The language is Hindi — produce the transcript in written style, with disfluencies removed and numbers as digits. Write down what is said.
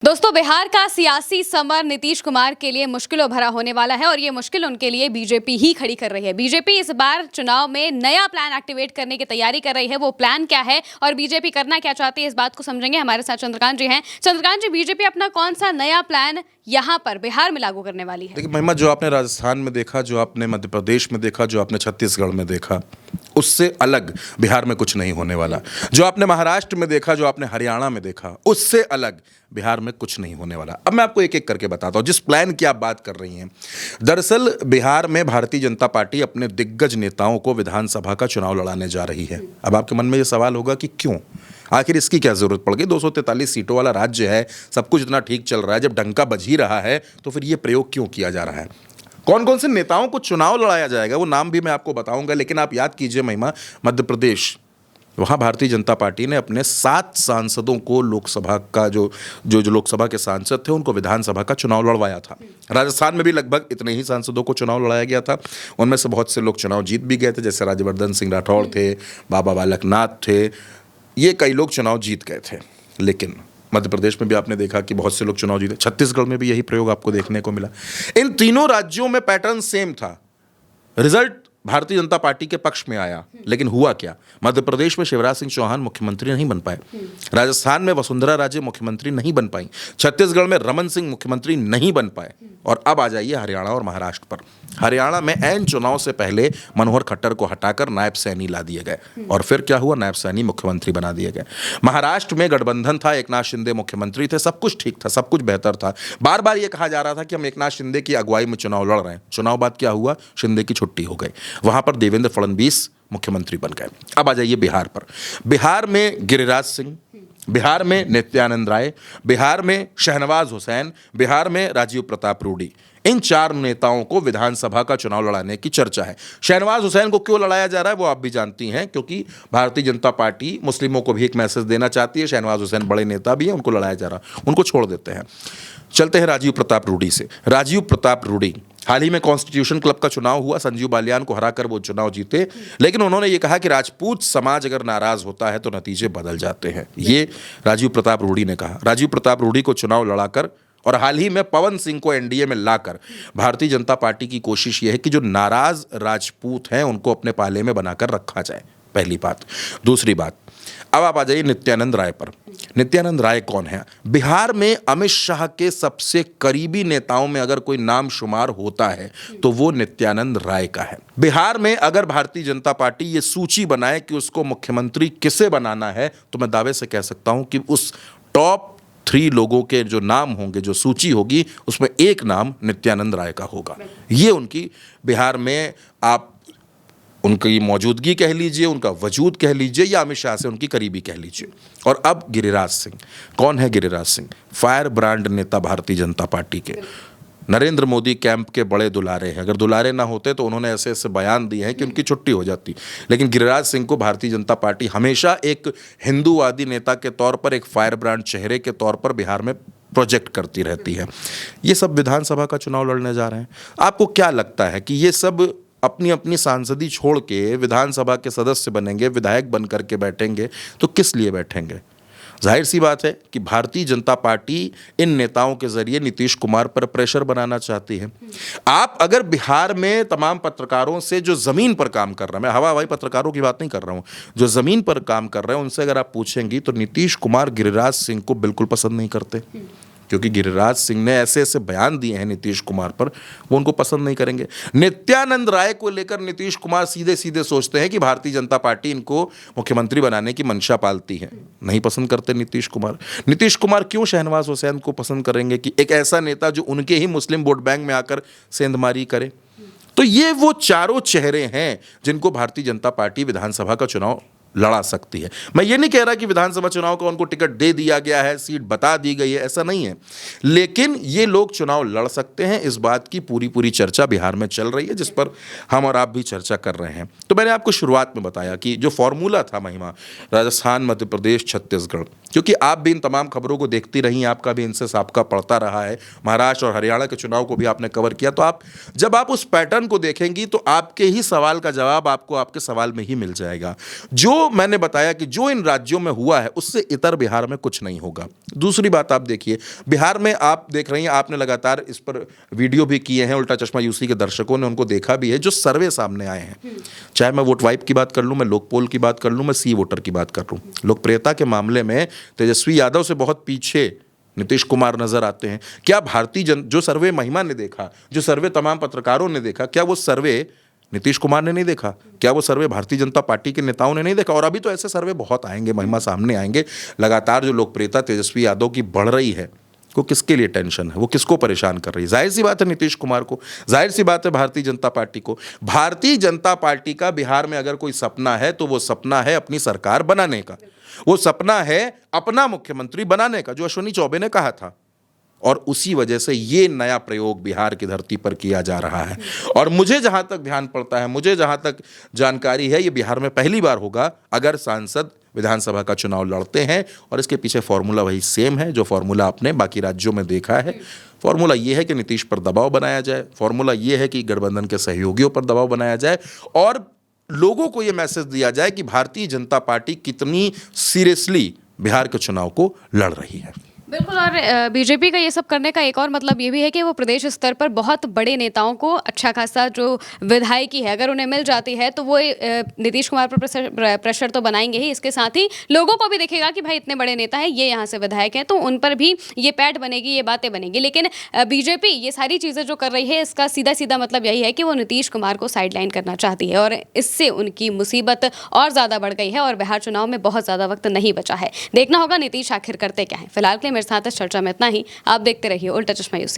दोस्तों, बिहार का सियासी समर नीतीश कुमार के लिए मुश्किलों भरा होने वाला है और ये मुश्किल उनके लिए बीजेपी ही खड़ी कर रही है। बीजेपी इस बार चुनाव में नया प्लान एक्टिवेट करने की तैयारी कर रही है। वो प्लान क्या है और बीजेपी करना क्या चाहती है, इस बात को समझेंगे। हमारे साथ चंद्रकांत जी हैं। चंद्रकांत जी, बीजेपी अपना कौन सा नया प्लान यहाँ पर बिहार में लागू करने वाली है? देखिए महिमा, जो आपने राजस्थान में देखा, जो आपने मध्य प्रदेश में देखा, जो आपने छत्तीसगढ़ में देखा, उससे अलग बिहार में कुछ नहीं होने वाला। जो आपने महाराष्ट्र में देखा, जो आपने हरियाणा में देखा, उससे अलग बिहार में कुछ नहीं होने वाला। अब मैं आपको एक एक करके बताता हूं जिस प्लान की आप बात कर रही हैं। दरअसल बिहार में भारतीय जनता पार्टी अपने दिग्गज नेताओं को विधानसभा का चुनाव लड़ाने जा रही है। अब आपके मन में यह सवाल होगा कि क्यों, आखिर इसकी क्या जरूरत पड़ गई? 243 सीटों वाला राज्य है, सब कुछ इतना ठीक चल रहा है, जब डंका बज ही रहा है तो फिर यह प्रयोग क्यों किया जा रहा है? कौन कौन से नेताओं को चुनाव लड़ाया जाएगा वो नाम भी मैं आपको बताऊंगा। लेकिन आप याद कीजिए महिमा, मध्य प्रदेश, वहाँ भारतीय जनता पार्टी ने अपने 7 सांसदों को लोकसभा का जो लोकसभा के सांसद थे उनको विधानसभा का चुनाव लड़वाया था। राजस्थान में भी लगभग इतने ही सांसदों को चुनाव लड़ाया गया था। उनमें से बहुत से लोग चुनाव जीत भी गए थे, जैसे राज्यवर्धन सिंह राठौड़ थे, बाबा बालकनाथ थे, ये कई लोग चुनाव जीत गए थे। लेकिन मध्य प्रदेश में भी आपने देखा कि बहुत से लोग चुनाव जीते। छत्तीसगढ़ में भी यही प्रयोग आपको देखने को मिला। इन तीनों राज्यों में पैटर्न सेम था। रिजल्ट भारतीय जनता पार्टी के पक्ष में आया, लेकिन हुआ क्या? मध्य प्रदेश में शिवराज सिंह चौहान मुख्यमंत्री नहीं बन पाए, राजस्थान में वसुंधरा राजे मुख्यमंत्री नहीं बन पाई, छत्तीसगढ़ में रमन सिंह मुख्यमंत्री नहीं बन पाए। और अब आ जाइए हरियाणा और महाराष्ट्र पर। हरियाणा में ऐन चुनाव से पहले मनोहर खट्टर को हटाकर नायब सैनी ला दिए गए और फिर क्या हुआ? नायब सैनी मुख्यमंत्री बना दिए गए। महाराष्ट्र में गठबंधन था, एकनाथ शिंदे मुख्यमंत्री थे, सब कुछ ठीक था, सब कुछ बेहतर था। बार बार ये कहा जा रहा था कि हम एकनाथ शिंदे की अगुवाई में चुनाव लड़ रहे हैं। चुनाव बाद क्या हुआ? शिंदे की छुट्टी हो गई, वहां पर देवेंद्र फडणवीस मुख्यमंत्री बन गए। अब आ जाइए बिहार पर। बिहार में गिरिराज सिंह, बिहार में नित्यानंद राय, बिहार में शहनवाज हुसैन, बिहार में राजीव प्रताप रूडी। इन 4 नेताओं को विधानसभा का चुनाव लड़ाने की चर्चा है। शहनवाज हुसैन को क्यों लड़ाया जा रहा है वो आप भी जानती हैं, क्योंकि भारतीय जनता पार्टी मुस्लिमों को भी एक मैसेज देना चाहती है। शहनवाज हुसैन बड़े नेता भी हैं, उनको लड़ाया जा रहा, उनको छोड़ देते हैं। चलते हैं राजीव प्रताप रूडी से। राजीव प्रताप रूडी, हाल ही में कॉन्स्टिट्यूशन क्लब का चुनाव हुआ, संजीव बालियान को हराकर वो चुनाव जीते। लेकिन उन्होंने ये कहा कि राजपूत समाज अगर नाराज होता है तो नतीजे बदल जाते हैं। ये राजीव प्रताप रूडी ने कहा। राजीव प्रताप रूडी को चुनाव लड़ाकर और हाल ही में पवन सिंह को एनडीए में लाकर भारतीय जनता पार्टी की कोशिश यह है कि जो नाराज राजपूत हैं उनको अपने पाले में बनाकर रखा जाए, पहली बात। दूसरी बात, अब आप आ जाइए नित्यानंद राय पर। नित्यानंद राय कौन है? बिहार में अमित शाह के सबसे करीबी नेताओं में अगर कोई नाम शुमार होता है तो वो नित्यानंद राय का है। बिहार में अगर भारतीय जनता पार्टी ये सूची बनाए कि उसको मुख्यमंत्री किसे बनाना है, तो मैं दावे से कह सकता हूं कि उस टॉप 3 लोगों के जो नाम होंगे, जो सूची होगी, उसमें एक नाम नित्यानंद राय का होगा। ये उनकी बिहार में आप उनकी मौजूदगी कह लीजिए, उनका वजूद कह लीजिए, या अमित शाह से उनकी करीबी कह लीजिए। और अब गिरिराज सिंह, कौन है गिरिराज सिंह? फायर ब्रांड नेता भारतीय जनता पार्टी के, नरेंद्र मोदी कैंप के बड़े दुलारे हैं। अगर दुलारे ना होते तो उन्होंने ऐसे ऐसे बयान दिए हैं कि उनकी छुट्टी हो जाती। लेकिन गिरिराज सिंह को भारतीय जनता पार्टी हमेशा एक हिंदूवादी नेता के तौर पर, एक फायर ब्रांड चेहरे के तौर पर बिहार में प्रोजेक्ट करती रहती है। ये सब विधानसभा का चुनाव लड़ने जा रहे हैं। आपको क्या लगता है कि ये सब अपनी अपनी सांसदी छोड़ के विधानसभा के सदस्य बनेंगे, विधायक बन करके बैठेंगे, तो किस लिए बैठेंगे? जाहिर सी बात है कि भारतीय जनता पार्टी इन नेताओं के जरिए नीतीश कुमार पर प्रेशर बनाना चाहती है। आप अगर बिहार में तमाम पत्रकारों से जो जमीन पर काम कर रहे हैं, मैं हवा हवाई पत्रकारों की बात नहीं कर रहा हूं, जो जमीन पर काम कर रहे हैं, उनसे अगर आप पूछेंगी तो नीतीश कुमार गिरिराज सिंह को बिल्कुल पसंद नहीं करते, क्योंकि गिरिराज सिंह ने ऐसे ऐसे बयान दिए हैं नीतीश कुमार पर, वो उनको पसंद नहीं करेंगे। नित्यानंद राय को लेकर नीतीश कुमार सीधे सीधे सोचते हैं कि भारतीय जनता पार्टी इनको मुख्यमंत्री बनाने की मंशा पालती है, नहीं पसंद करते नीतीश कुमार। नीतीश कुमार क्यों शहनवाज हुसैन को पसंद करेंगे कि एक ऐसा नेता जो उनके ही मुस्लिम वोट बैंक में आकर सेंधमारी करे? तो ये वो चारों चेहरे हैं जिनको भारतीय जनता पार्टी विधानसभा का चुनाव लड़ा सकती है। मैं ये नहीं कह रहा कि विधानसभा चुनाव का उनको टिकट दे दिया गया है, सीट बता दी गई है, ऐसा नहीं है। लेकिन ये लोग चुनाव लड़ सकते हैं, इस बात की पूरी चर्चा बिहार में चल रही है, जिस पर हम और आप भी चर्चा कर रहे हैं। तो मैंने आपको शुरुआत में बताया कि जो फॉर्मूला था महिमा, राजस्थान, मध्य प्रदेश, छत्तीसगढ़, क्योंकि आप भी इन तमाम खबरों को देखती रही, आपका भी इनसे साबका पड़ता रहा है, महाराष्ट्र और हरियाणा के चुनाव को भी आपने कवर किया, तो आप जब आप उस पैटर्न को देखेंगी तो आपके ही सवाल का जवाब आपको आपके सवाल में ही मिल जाएगा। जो जो मैंने बताया कि जो इन राज्यों में हुआ है उससे इतर बिहार में कुछ नहीं होगा। दूसरी बात आप देखिए, बिहार में आप देख रही हैं, आपने लगातार इस पर वीडियो भी किए हैं, उल्टा चश्मा यूसी के दर्शकों ने उनको देखा भी है, जो सर्वे सामने आए हैं, चाहे मैं वोट वाइप की बात कर लूं, मैं लोकपोल की बात कर लूं, मैं सी वोटर की बात कर लूं, लोकप्रियता के मामले में तेजस्वी यादव से बहुत पीछे नीतीश कुमार नजर आते हैं। क्या जो सर्वे महिमा ने देखा, जो सर्वे तमाम पत्रकारों ने देखा, क्या वो सर्वे नीतीश कुमार ने नहीं देखा? क्या वो सर्वे भारतीय जनता पार्टी के नेताओं ने नहीं देखा? और अभी तो ऐसे सर्वे बहुत आएंगे, महिमा सामने आएंगे। लगातार जो लोकप्रियता तेजस्वी यादव की बढ़ रही है, वो किसके लिए टेंशन है, वो किसको परेशान कर रही है? जाहिर सी बात है नीतीश कुमार को, जाहिर सी बात है भारतीय जनता पार्टी को। भारतीय जनता पार्टी का बिहार में अगर कोई सपना है तो वो सपना है अपनी सरकार बनाने का, वो सपना है अपना मुख्यमंत्री बनाने का, जो अश्विनी चौबे ने कहा था। और उसी वजह से ये नया प्रयोग बिहार की धरती पर किया जा रहा है। और मुझे जहां तक ध्यान पड़ता है, मुझे जहां तक जानकारी है, ये बिहार में पहली बार होगा अगर सांसद विधानसभा का चुनाव लड़ते हैं। और इसके पीछे फॉर्मूला वही सेम है जो फॉर्मूला आपने बाकी राज्यों में देखा है। फॉर्मूला ये है कि नीतीश पर दबाव बनाया जाए, फॉर्मूला ये है कि गठबंधन के सहयोगियों पर दबाव बनाया जाए और लोगों को ये मैसेज दिया जाए कि भारतीय जनता पार्टी कितनी सीरियसली बिहार के चुनाव को लड़ रही है। बिल्कुल। और बीजेपी का ये सब करने का एक और मतलब ये भी है कि वो प्रदेश स्तर पर बहुत बड़े नेताओं को अच्छा खासा जो विधायकी है अगर उन्हें मिल जाती है तो वो नीतीश कुमार पर प्रेशर तो बनाएंगे ही, इसके साथ ही लोगों को भी दिखेगा कि भाई इतने बड़े नेता हैं, ये यहाँ से विधायक हैं, तो उन पर भी ये पैठ बनेगी, ये बातें बनेगी। लेकिन बीजेपी ये सारी चीज़ें जो कर रही है इसका सीधा सीधा मतलब यही है कि वो नीतीश कुमार को साइडलाइन करना चाहती है और इससे उनकी मुसीबत और ज़्यादा बढ़ गई है और बिहार चुनाव में बहुत ज़्यादा वक्त नहीं बचा है। देखना होगा नीतीश आखिर करते क्या है। फिलहाल के लिए मेरे साथ इस चर्चा में इतना ही। आप देखते रहिए उल्टा चश्मा यूसी।